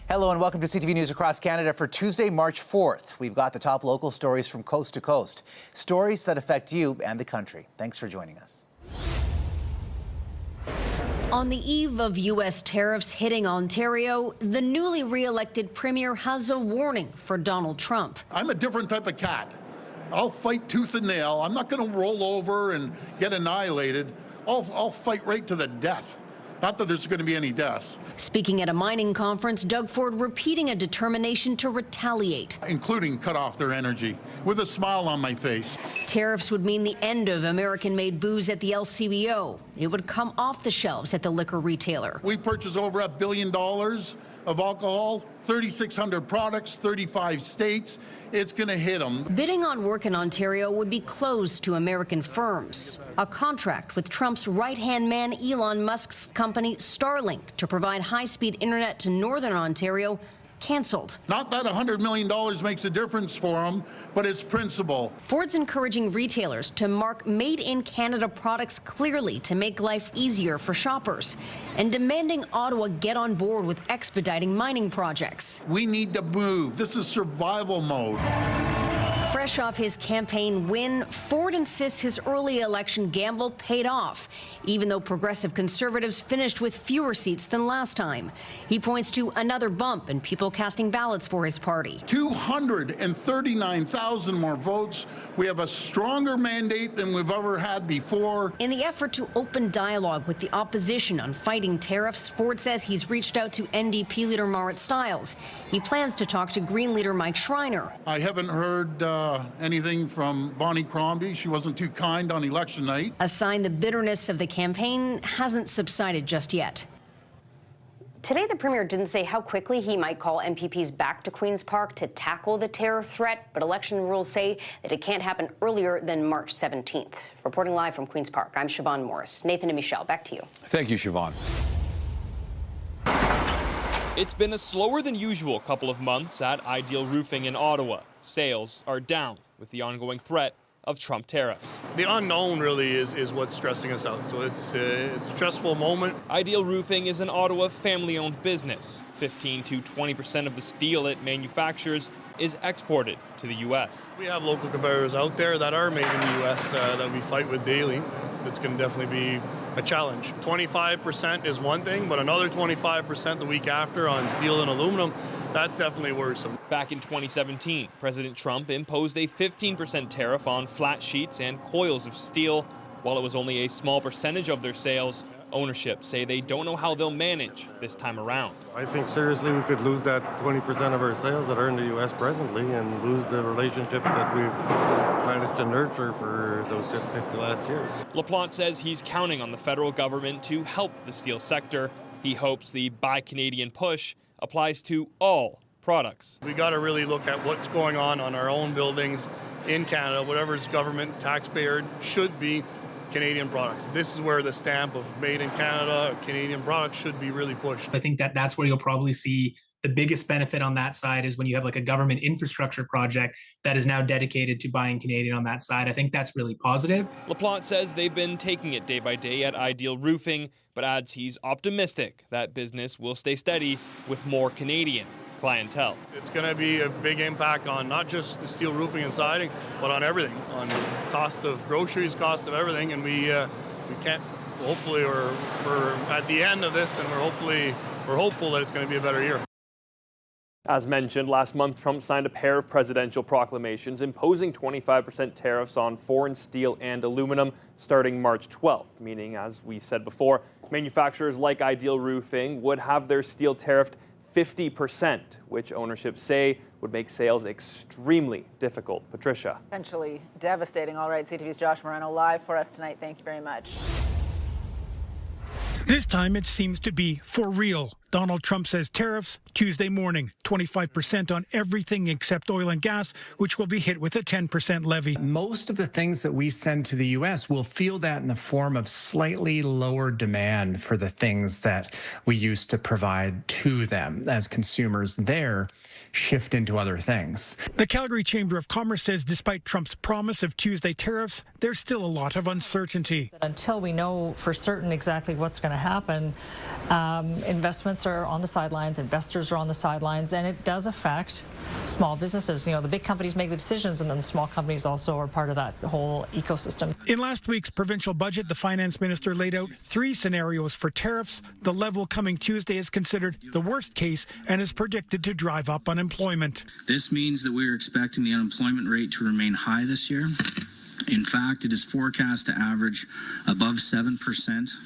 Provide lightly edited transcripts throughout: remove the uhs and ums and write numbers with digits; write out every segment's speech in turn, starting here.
Hello and welcome to CTV News Across Canada for Tuesday, March 4th. We've got the top local stories from coast to coast. Stories that affect you and the country. Thanks for joining us. On the eve of U.S. tariffs hitting Ontario, the newly re-elected premier has a warning for Donald Trump. I'm a different type of cat. I'll fight tooth and nail. I'm not going to roll over and get annihilated. I'll fight right to the death. Not that there's going to be any deaths. Speaking at a mining conference, Doug Ford repeating a determination to retaliate. Including cut off their energy, with a smile on my face. Tariffs would mean the end of American-made booze at the LCBO. It would come off the shelves at the liquor retailer. We purchased over $1 billion of alcohol, 3,600 products, 35 states. It's going to hit them. Bidding on work in Ontario would be closed to American firms. A contract with Trump's right-hand man Elon Musk's company Starlink to provide high-speed internet to Northern Ontario canceled. Not that $100 million makes a difference for them, but it's principle. Ford's encouraging retailers to mark Made in Canada products clearly to make life easier for shoppers, and demanding Ottawa get on board with expediting mining projects. We need to move. This is survival mode. Fresh off his campaign win, Ford insists his early election gamble paid off, even though progressive conservatives finished with fewer seats than last time. He points to another bump in people casting ballots for his party. 239,000 more votes. We have a stronger mandate than we've ever had before. In the effort to open dialogue with the opposition on fighting tariffs, Ford says he's reached out to NDP leader Marit Stiles. He plans to talk to Green leader Mike Schreiner. I haven't heard anything from Bonnie Crombie. She wasn't too kind on election night. A sign the bitterness of the campaign hasn't subsided just yet. Today, the Premier didn't say how quickly he might call MPPs back to Queen's Park to tackle the tariff threat, but election rules say that it can't happen earlier than March 17th. Reporting live from Queen's Park, I'm Siobhan Morris. Nathan and Michelle, back to you. Thank you, Siobhan. It's been a slower than usual couple of months at Ideal Roofing in Ottawa. Sales are down with the ongoing threat of Trump tariffs. The unknown really is what's stressing us out. So it's a stressful moment. Ideal Roofing is an Ottawa family-owned business. 15 to 20% of the steel it manufactures is exported to the U.S. We have local competitors out there that are made in the U.S. That we fight with daily. It's going to definitely be a challenge. 25% is one thing, but another 25% the week after on steel and aluminum, that's definitely worrisome. Back in 2017, President Trump imposed a 15% tariff on flat sheets and coils of steel. While it was only a small percentage of their sales, ownership say they don't know how they'll manage this time around. I think seriously we could lose that 20% of our sales that are in the U.S. presently and lose the relationship that we've managed to nurture for those 50 last years. LaPlante says he's counting on the federal government to help the steel sector. He hopes the Buy Canadian push applies to all products. We got to really look at what's going on our own buildings in Canada. Whatever's government taxpayer should be Canadian products. This is where the stamp of made in Canada, Canadian products should be really pushed. I think that's where you'll probably see the biggest benefit on that side is when you have like a government infrastructure project that is now dedicated to buying Canadian on that side. I think that's really positive. LaPlante says they've been taking it day by day at Ideal Roofing, but adds he's optimistic that business will stay steady with more Canadian clientele. It's going to be a big impact on not just the steel roofing and siding, but on everything, on cost of groceries, cost of everything, and we can't. Hopefully, we're at the end of this, and we're hopeful that it's going to be a better year. As mentioned, last month Trump signed a pair of presidential proclamations imposing 25% tariffs on foreign steel and aluminum starting March 12th, meaning, as we said before, manufacturers like Ideal Roofing would have their steel tariffed 50%, which ownership say would make sales extremely difficult. Patricia. Potentially devastating. All right, CTV's Josh Moreno live for us tonight. Thank you very much. This time it seems to be for real. Donald Trump says tariffs Tuesday morning, 25% on everything except oil and gas, which will be hit with a 10% levy. Most of the things that we send to the U.S. will feel that in the form of slightly lower demand for the things that we used to provide to them as consumers there shift into other things. The Calgary Chamber of Commerce says despite Trump's promise of Tuesday tariffs, there's still a lot of uncertainty. Until we know for certain exactly what's going to happen, investment governments are on the sidelines, investors are on the sidelines, and it does affect small businesses. You know, the big companies make the decisions, and then the small companies also are part of that whole ecosystem. In last week's provincial budget, the finance minister laid out 3 scenarios for tariffs. The level coming Tuesday is considered the worst case and is predicted to drive up unemployment. This means that we are expecting the unemployment rate to remain high this year. In fact, it is forecast to average above 7%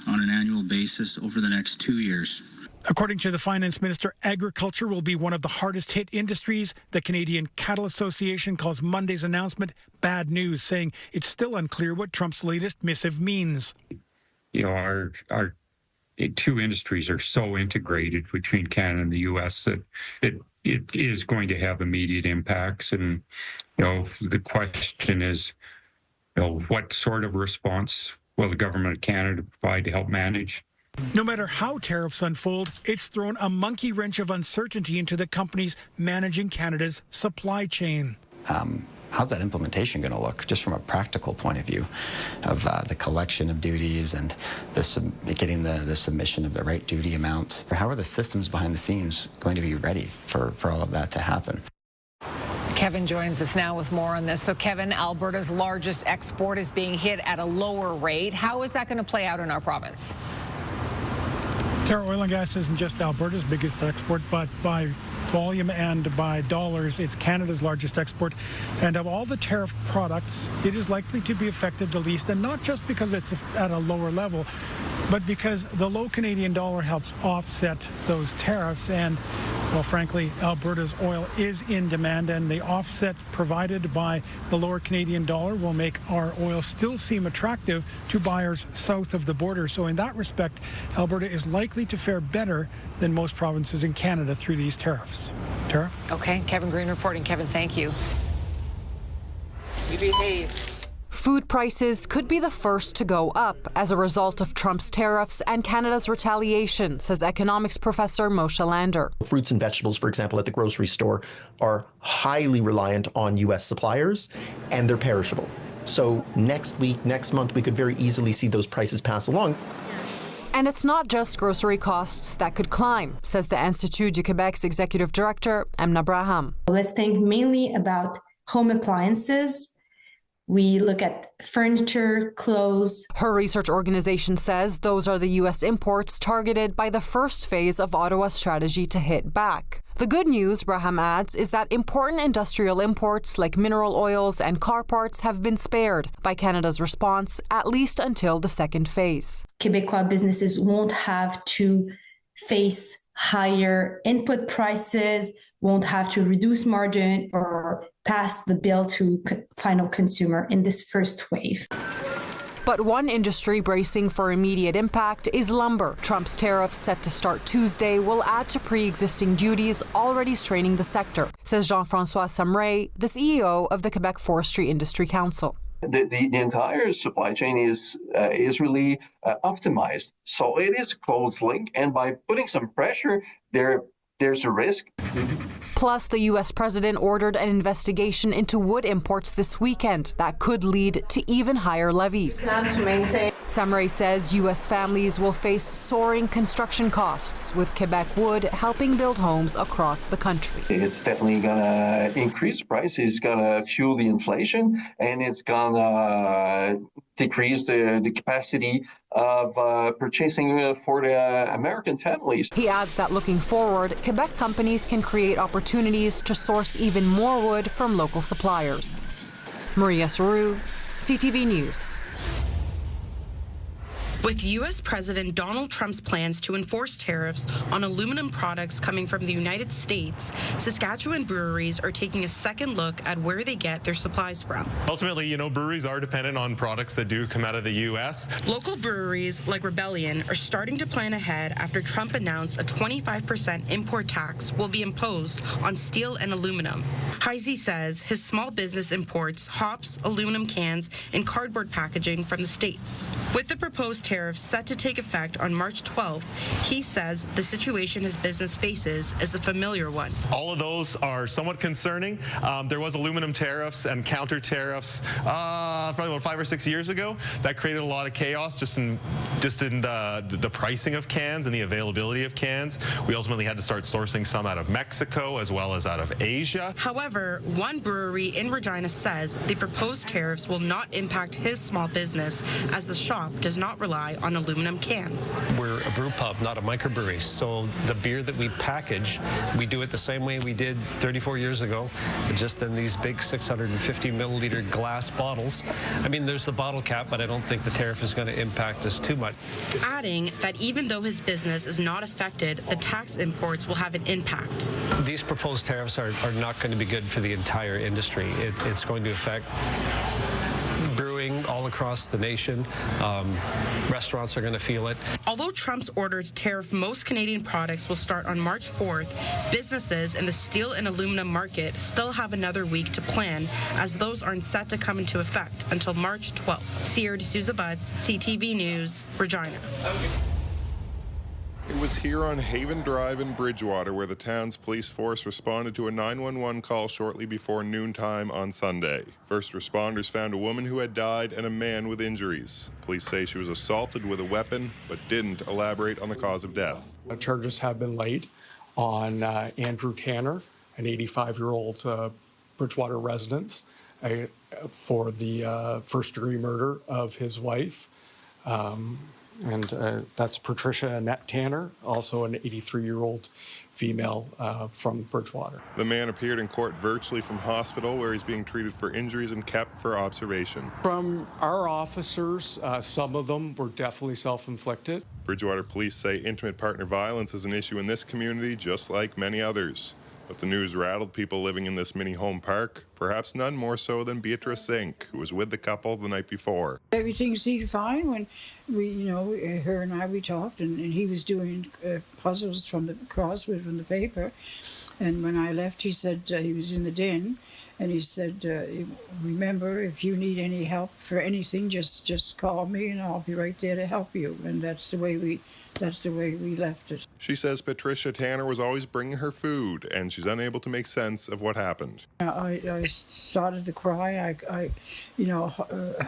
on an annual basis over the next 2 years. According to the finance minister, agriculture will be one of the hardest hit industries. The Canadian Cattle Association calls Monday's announcement bad news, saying it's still unclear what Trump's latest missive means. You know, our 2 industries are so integrated between Canada and the U.S. that it is going to have immediate impacts. And, you know, the question is, you know, what sort of response will the government of Canada provide to help manage? No matter how tariffs unfold, it's thrown a monkey wrench of uncertainty into the companies managing Canada's supply chain. How's that implementation going to look, just from a practical point of view, of the collection of duties and getting the submission of the right duty amounts? How are the systems behind the scenes going to be ready for all of that to happen? Kevin joins us now with more on this. So, Kevin, Alberta's largest export is being hit at a lower rate. How is that going to play out in our province? Tara, oil and gas isn't just Alberta's biggest export, but by volume and by dollars, it's Canada's largest export. And of all the tariff products, it is likely to be affected the least, and not just because it's at a lower level, but because the low Canadian dollar helps offset those tariffs. And, well, frankly, Alberta's oil is in demand, and the offset provided by the lower Canadian dollar will make our oil still seem attractive to buyers south of the border. So in that respect, Alberta is likely to fare better than most provinces in Canada through these tariffs. Tara? Okay, Kevin Green reporting. Kevin, thank you. We behave. Food prices could be the first to go up as a result of Trump's tariffs and Canada's retaliation, says economics professor Moshe Lander. Fruits and vegetables, for example, at the grocery store are highly reliant on U.S. suppliers, and they're perishable. So next week, next month, we could very easily see those prices pass along. And it's not just grocery costs that could climb, says the Institut du Québec's executive director, Emna Braham. Let's think mainly about home appliances. We look at furniture, clothes. Her research organization says those are the U.S. imports targeted by the first phase of Ottawa's strategy to hit back. The good news, Braham adds, is that important industrial imports like mineral oils and car parts have been spared by Canada's response, at least until the second phase. Québécois businesses won't have to face higher input prices, won't have to reduce margin or pass the bill to final consumer in this first wave. But one industry bracing for immediate impact is lumber. Trump's tariffs set to start Tuesday will add to pre-existing duties already straining the sector, says Jean-François Samray, the CEO of the Quebec Forestry Industry Council. The entire supply chain is really optimized. So it is a closed link, and by putting some pressure, there's a risk. Plus, the U.S. president ordered an investigation into wood imports this weekend that could lead to even higher levies. Samray says U.S. families will face soaring construction costs, with Quebec Wood helping build homes across the country. It's definitely going to increase the price. It's going to fuel the inflation, and it's going to decrease the capacity of purchasing for the American families. He adds that looking forward, Quebec companies can create opportunities to source even more wood from local suppliers. Maria Saru, CTV News. With U.S. President Donald Trump's plans to enforce tariffs on aluminum products coming from the United States, Saskatchewan breweries are taking a second look at where they get their supplies from. Ultimately, breweries are dependent on products that do come out of the U.S. Local breweries like Rebellion are starting to plan ahead after Trump announced a 25% import tax will be imposed on steel and aluminum. Heisey says his small business imports hops, aluminum cans, and cardboard packaging from the States. With the proposed tariffs set to take effect on March 12th, he says the situation his business faces is a familiar one. All of those are somewhat concerning. There was aluminum tariffs and counter tariffs probably about 5 or 6 years ago. That created a lot of chaos just in the pricing of cans and the availability of cans. We ultimately had to start sourcing some out of Mexico as well as out of Asia. However, one brewery in Regina says the proposed tariffs will not impact his small business as the shop does not rely on aluminum cans. We're a brew pub, not a microbrewery, so the beer that we package, we do it the same way we did 34 years ago, just in these big 650 milliliter glass bottles. I mean, there's the bottle cap, but I don't think the tariff is going to impact us too much. Adding that even though his business is not affected, the tax imports will have an impact. These proposed tariffs are not going to be good for the entire industry. It's going to affect brewing all across the nation. Restaurants are going to feel it. Although Trump's order to tariff most Canadian products will start on March 4th, businesses in the steel and aluminum market still have another week to plan, as those aren't set to come into effect until March 12th. Sierra D'Souza Butts, CTV News, Regina. It was here on Haven Drive in Bridgewater where the town's police force responded to a 911 call shortly before noontime on Sunday. First responders found a woman who had died and a man with injuries. Police say she was assaulted with a weapon, but didn't elaborate on the cause of death. Charges have been laid on Andrew Tanner, an 85-year-old Bridgewater resident, for the first-degree murder of his wife. And that's Patricia Annette Tanner, also an 83-year-old female from Bridgewater. The man appeared in court virtually from hospital where he's being treated for injuries and kept for observation. From our officers, some of them were definitely self-inflicted. Bridgewater police say intimate partner violence is an issue in this community just like many others. But the news rattled people living in this mini home park, perhaps none more so than Beatrice Zink, who was with the couple the night before. Everything seemed fine when her and I, we talked, and he was doing puzzles from the crossword from the paper. And when I left, he said he was in the den, and he said, remember, if you need any help for anything, just call me, and I'll be right there to help you. And that's the way we left it. She says Patricia Tanner was always bringing her food, and she's unable to make sense of what happened. I started to cry. I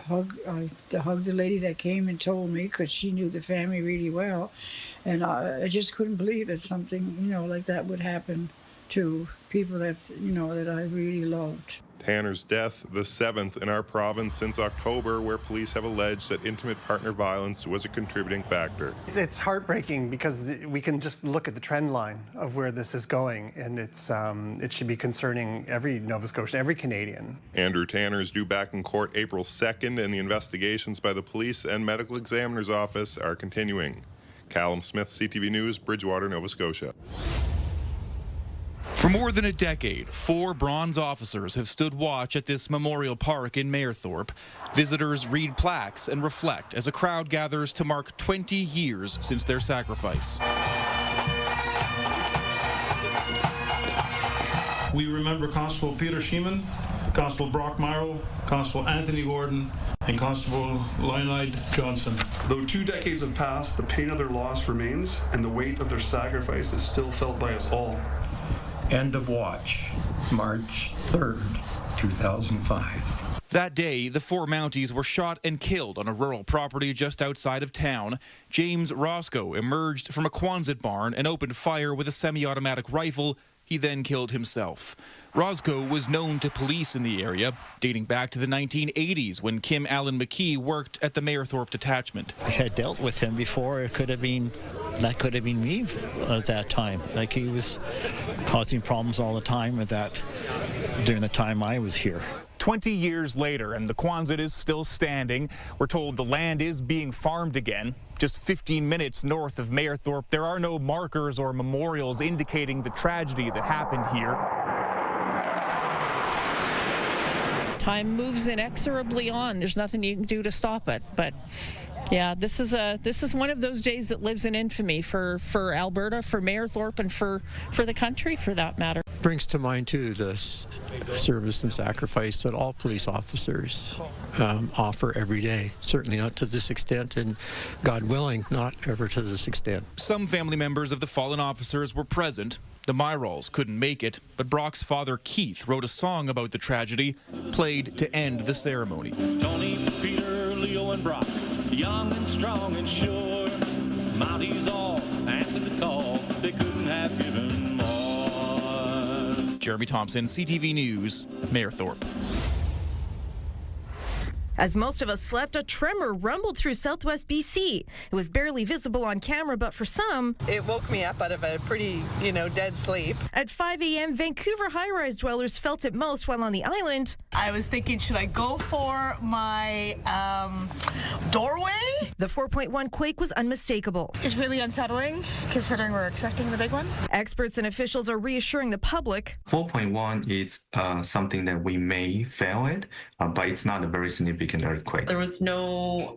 hugged the lady that came and told me, because she knew the family really well, and I just couldn't believe that something like that would happen to people that I really loved. Tanner's death, the 7th in our province since October, where police have alleged that intimate partner violence was a contributing factor. It's heartbreaking because we can just look at the trend line of where this is going, and it should be concerning every Nova Scotian, every Canadian. Andrew Tanner is due back in court April 2nd, and the investigations by the police and medical examiner's office are continuing. Callum Smith, CTV News, Bridgewater, Nova Scotia. For more than a decade, 4 bronze officers have stood watch at this memorial park in Mayerthorpe. Visitors read plaques and reflect as a crowd gathers to mark 20 years since their sacrifice. We remember Constable Peter Sheeman, Constable Brock Myrrell, Constable Anthony Gordon, and Constable Leonid Johnson. Though 2 decades have passed, the pain of their loss remains, and the weight of their sacrifice is still felt by us all. End of watch, March 3rd, 2005. That day, the 4 Mounties were shot and killed on a rural property just outside of town. James Roscoe emerged from a Quonset barn and opened fire with a semi-automatic rifle. He then killed himself. Roscoe was known to police in the area, dating back to the 1980s when Kim Allen McKee worked at the Mayerthorpe detachment. I had dealt with him before. That could have been me at that time. Like, he was causing problems all the time with that during the time I was here. 20 years later, and the Quonset is still standing. We're told the land is being farmed again. Just 15 minutes north of Mayerthorpe, there are no markers or memorials indicating the tragedy that happened here. Time moves inexorably on. There's nothing you can do to stop it. But yeah, this is one of those days that lives in infamy for Alberta, for Mayor Thorpe, and for the country, for that matter. Brings to mind, too, the service and sacrifice that all police officers offer every day. Certainly not to this extent, and God willing, not ever to this extent. Some family members of the fallen officers were present. The Myralls couldn't make it, but Brock's father, Keith, wrote a song about the tragedy, played to end the ceremony. Tony, Peter, Leo, and Brock, young and strong and sure. Mounties all answered the call. They couldn't have given more. Jeremy Thompson, CTV News, Mayor Thorpe. As most of us slept, a tremor rumbled through southwest BC. It was barely visible on camera, but for some, it woke me up out of a pretty, dead sleep. At 5 a.m., Vancouver high-rise dwellers felt it most while on the island. I was thinking, should I go for my doorway? The 4.1 quake was unmistakable. It's really unsettling, considering we're expecting the big one. Experts and officials are reassuring the public. 4.1 is something that we may fail at, but it's not a very significant earthquake. There was no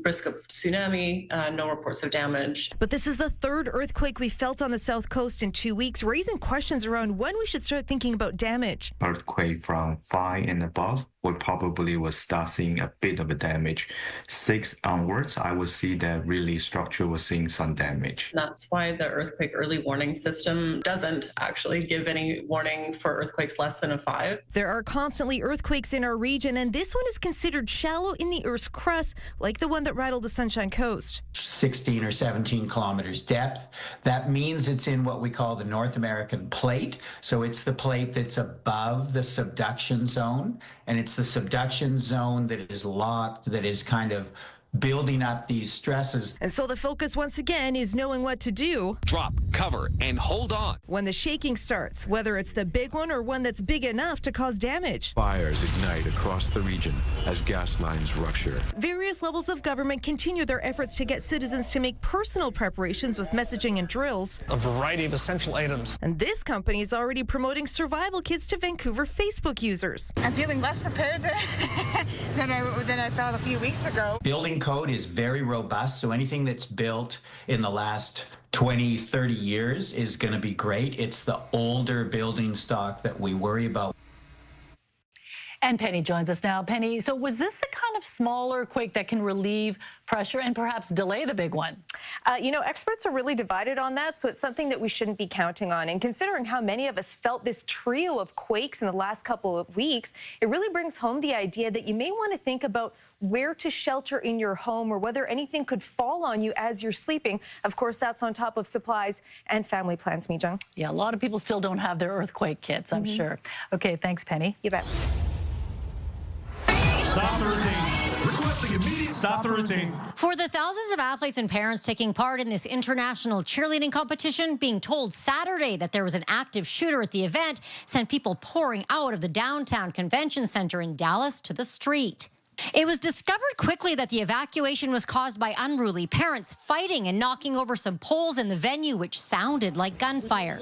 risk of tsunami, no reports of damage. But this is the third earthquake we felt on the south coast in 2 weeks, raising questions around when we should start thinking about damage. Earthquake from 5 and above would probably start seeing a bit of a damage. 6 onwards, I would see that really structure was seeing some damage. That's why the earthquake early warning system doesn't actually give any warning for earthquakes less than a 5. There are constantly earthquakes in our region, and this one is considered shallow in the Earth's crust, like the one that rattled the Sunshine Coast. 16 or 17 kilometers depth. That means it's in what we call the North American plate. So it's the plate that's above the subduction zone, and it's the subduction zone that is locked, that is kind of building up these stresses. And so the focus once again is knowing what to do. Drop, cover, and hold on. When the shaking starts, whether it's the big one or one that's big enough to cause damage. Fires ignite across the region as gas lines rupture. Various levels of government continue their efforts to get citizens to make personal preparations with messaging and drills. A variety of essential items. And this company is already promoting survival kits to Vancouver Facebook users. I'm feeling less prepared than I felt a few weeks ago. Building code is very robust, so anything that's built in the last 20, 30 years is going to be great. It's the older building stock that we worry about. And Penny joins us now. Penny, so was this the kind of smaller quake that can relieve pressure and perhaps delay the big one? Experts are really divided on that, so it's something that we shouldn't be counting on. And considering how many of us felt this trio of quakes in the last couple of weeks, it really brings home the idea that you may want to think about where to shelter in your home or whether anything could fall on you as you're sleeping. Of course, that's on top of supplies and family plans, Mijang. Yeah, a lot of people still don't have their earthquake kits, I'm sure. Okay, thanks, Penny. You bet. Stop the routine. Requesting immediate stop the routine. For the thousands of athletes and parents taking part in this international cheerleading competition, being told Saturday that there was an active shooter at the event sent people pouring out of the downtown convention center in Dallas to the street. It was discovered quickly that the evacuation was caused by unruly parents fighting and knocking over some poles in the venue, which sounded like gunfire.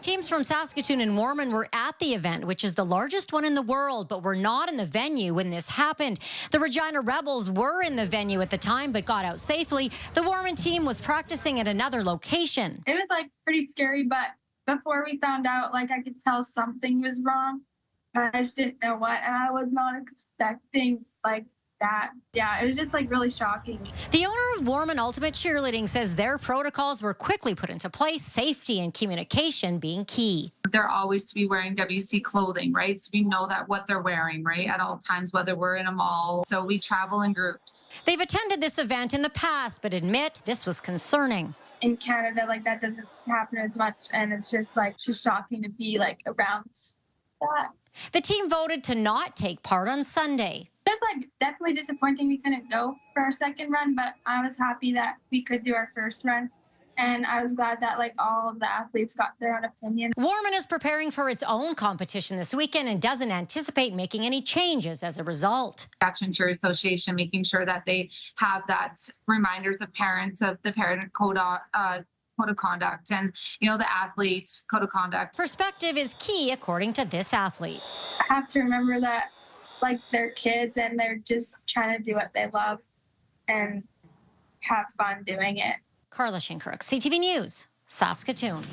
Teams from Saskatoon and Warman were at the event, which is the largest one in the world, but were not in the venue when this happened. The Regina Rebels were in the venue at the time, but got out safely. The Warman team was practicing at another location. It was pretty scary, but before we found out, I could tell something was wrong. I just didn't know what, and I was not expecting that. Yeah, it was just really shocking. The owner of Warman Ultimate Cheerleading says their protocols were quickly put into place, safety and communication being key. They're always to be wearing WC clothing, right? So we know that what they're wearing, right, at all times, whether we're in a mall. So we travel in groups. They've attended this event in the past, but admit this was concerning. In Canada, that doesn't happen as much, and it's just shocking to be around that. The team voted to not take part on Sunday. It's definitely disappointing we couldn't go for our second run, but I was happy that we could do our first run. And I was glad that all of the athletes got their own opinion. Warman is preparing for its own competition this weekend and doesn't anticipate making any changes as a result. Saskatchewan Cheer Association making sure that they have that reminders of parents of the parent code code of conduct and, you know, the athlete's code of conduct. Perspective is key, according to this athlete. I have to remember that, like, they're kids and they're just trying to do what they love and have fun doing it. Carla Shinkruk, CTV News, Saskatoon.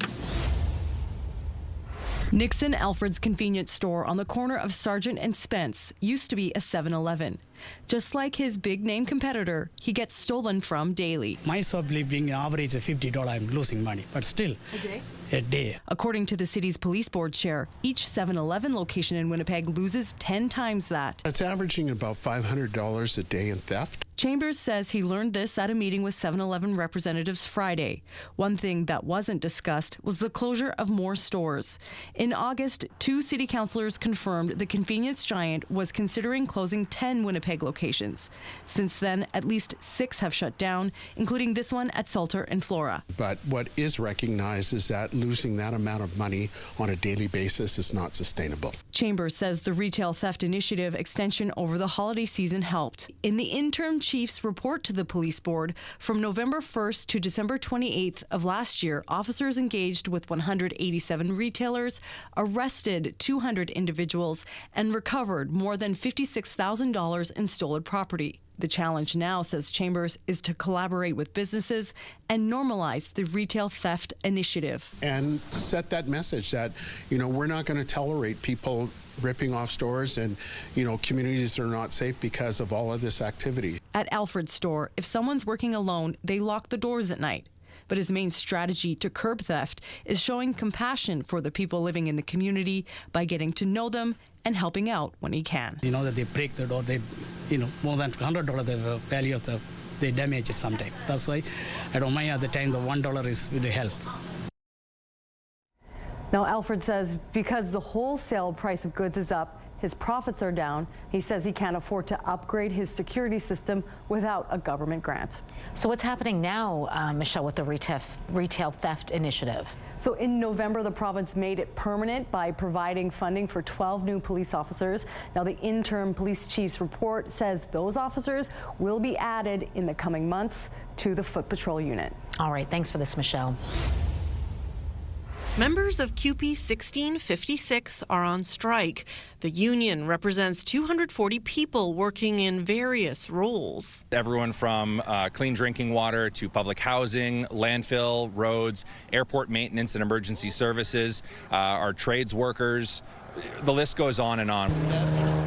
Nixon Alfred's convenience store on the corner of Sargent and Spence used to be a 7-Eleven. Just like his big-name competitor, he gets stolen from daily. My shop being average of $50, I'm losing money, but still. A day? A day. According to the city's police board chair, each 7-Eleven location in Winnipeg loses 10 times that. It's averaging about $500 a day in theft. Chambers says he learned this at a meeting with 7-Eleven representatives Friday. One thing that wasn't discussed was the closure of more stores. In August, 2 city councillors confirmed the convenience giant was considering closing 10 Winnipeg locations. Since then, at least 6 have shut down, including this one at Salter and Flora. But what is recognized is that losing that amount of money on a daily basis is not sustainable. Chambers says the Retail Theft Initiative extension over the holiday season helped. In the interim chief's report to the police board, from November 1st to December 28th of last year, officers engaged with 187 retailers, arrested 200 individuals, and recovered more than $56,000 in stolen property. The challenge now, says Chambers, is to collaborate with businesses and normalize the Retail Theft Initiative. And set that message that, you know, we're not going to tolerate people ripping off stores and, you know, communities are not safe because of all of this activity. At Alfred's store, if someone's working alone, they lock the doors at night. But his main strategy to curb theft is showing compassion for the people living in the community by getting to know them and helping out when he can. You know that they break the door, they, you know, more than $100 the value of they damage it sometimes. That's why I don't mind at the time the $1 is really help. Now, Alfred says because the wholesale price of goods is up, his profits are down. He says he can't afford to upgrade his security system without a government grant. So what's happening now, Michelle, with the Retail Theft Initiative? So in November, the province made it permanent by providing funding for 12 new police officers. Now, the interim police chief's report says those officers will be added in the coming months to the Foot Patrol unit. All right, thanks for this, Michelle. Members of CUPE 1656 are on strike. The union represents 240 people working in various roles. Everyone from clean drinking water to public housing, landfill, roads, airport maintenance and emergency services, our trades workers. The list goes on and on.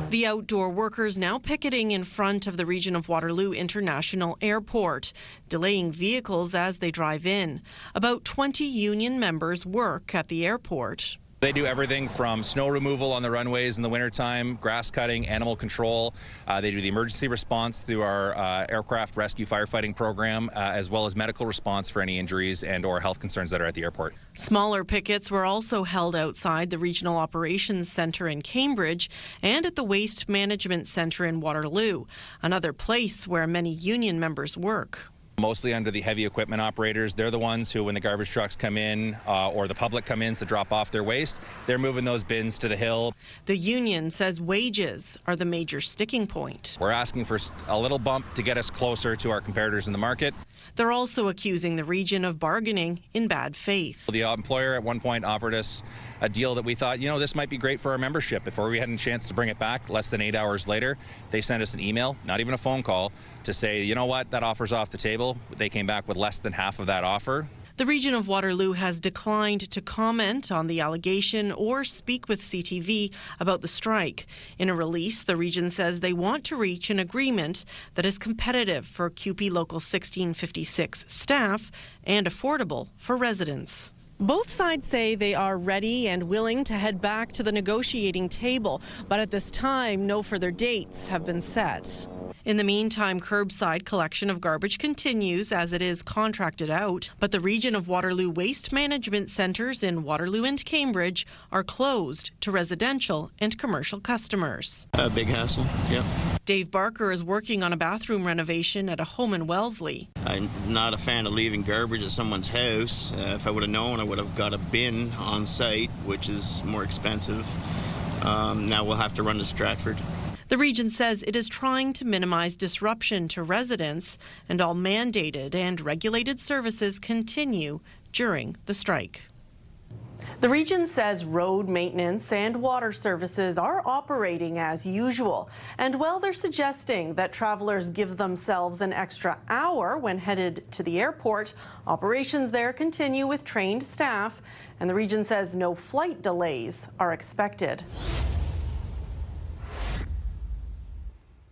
The outdoor workers now picketing in front of the Region of Waterloo International Airport, delaying vehicles as they drive in. About 20 union members work at the airport. They do everything from snow removal on the runways in the wintertime, grass cutting, animal control. They do the emergency response through our aircraft rescue firefighting program, as well as medical response for any injuries and or health concerns that are at the airport. Smaller pickets were also held outside the Regional Operations Centre in Cambridge and at the Waste Management Centre in Waterloo, another place where many union members work. Mostly under the heavy equipment operators. They're the ones who, when the garbage trucks come in or the public come in to drop off their waste, they're moving those bins to the hill. The union says wages are the major sticking point. We're asking for a little bump to get us closer to our competitors in the market. They're also accusing the region of bargaining in bad faith. The employer at one point offered us a deal that we thought, you know, this might be great for our membership. Before we had a chance to bring it back, less than 8 hours later, they sent us an email, not even a phone call, to say, you know what, that offer's off the table. They came back with less than half of that offer. The Region of Waterloo has declined to comment on the allegation or speak with CTV about the strike. In a release, the region says they want to reach an agreement that is competitive for CUPE Local 1656 staff and affordable for residents. Both sides say they are ready and willing to head back to the negotiating table, but at this time, no further dates have been set. In the meantime, curbside collection of garbage continues as it is contracted out, but the Region of Waterloo Waste Management Centres in Waterloo and Cambridge are closed to residential and commercial customers. A big hassle, yeah. Dave Barker is working on a bathroom renovation at a home in Wellesley. I'm not a fan of leaving garbage at someone's house. If I would have known, I would have got a bin on site, which is more expensive. Now we'll have to run to Stratford. The region says it is trying to minimize disruption to residents, and all mandated and regulated services continue during the strike. The region says road maintenance and water services are operating as usual. And while they're suggesting that travelers give themselves an extra hour when headed to the airport, operations there continue with trained staff. And the region says no flight delays are expected.